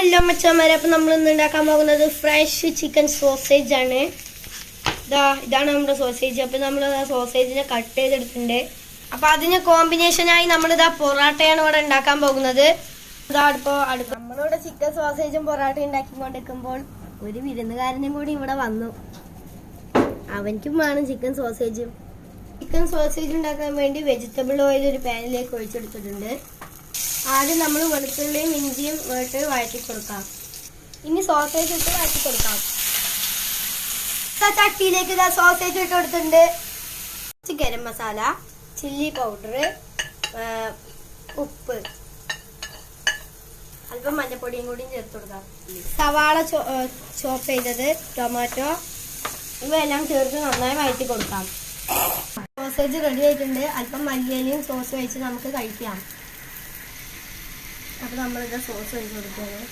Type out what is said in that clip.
Hello മച്ചാന്മാരെ, അപ്പം നമ്മൾ ഇന്ന് ഉണ്ടാക്കാൻ പോകുന്നത് ഫ്രഷ് ചിക്കൻ സോസേജ് ആണ്. ഇതാണ് നമ്മുടെ സോസേജ്. അപ്പം നമ്മൾ സോസേജിനെ കട്ട് ചെയ്തെടുത്തിട്ടുണ്ട്. അപ്പം അതിന് കോമ്പിനേഷനായി നമ്മളിതാ പൊറാട്ടയാണ് ഇവിടെ ഉണ്ടാക്കാൻ പോകുന്നത്. നമ്മളിവിടെ ചിക്കൻ സോസേജും പൊറാട്ട ഉണ്ടാക്കിക്കൊണ്ടിരിക്കുമ്പോൾ ഒരു വിരുന്നുകാരനും കൂടി ഇവിടെ വന്നു. അവൻക്കും വേണം ചിക്കൻ സോസേജും. ചിക്കൻ സോസേജ് ഉണ്ടാക്കാൻ വേണ്ടി വെജിറ്റബിൾ ഓയിൽ ഒരു പാനിലേക്ക് ഒഴിച്ചെടുത്തിട്ടുണ്ട്. ആദ്യം നമ്മൾ വെളുത്തുള്ളിയും ഇഞ്ചിയും ഇട്ട് വഴറ്റി കൊടുക്കാം. ഇനി സോസേജ് ഇട്ട് വഴറ്റി കൊടുക്കാം. ചട്ടിയിലേക്ക് സോസേജ് ഇട്ട് കൊടുത്തിട്ടുണ്ട്. ഗരം മസാല, ചില്ലി പൗഡർ, ഉപ്പ്, അല്പം മഞ്ഞപ്പൊടിയും കൂടിയും ചേർത്ത് കൊടുക്കാം. സവാള ചോപ്പ് ചെയ്തത്, ടൊമാറ്റോ ഇവയെല്ലാം ചേർത്ത് നന്നായി വഴറ്റി കൊടുക്കാം. സോസേജ് റെഡി ആയിട്ടുണ്ട്. അല്പം മല്ലിയിലയും സോസ് വെച്ച് നമുക്ക് കഴിക്കാം. അപ്പോൾ നമ്മളിത് സോസ് ഒഴിച്ച് കൊടുക്കുകയാണ്.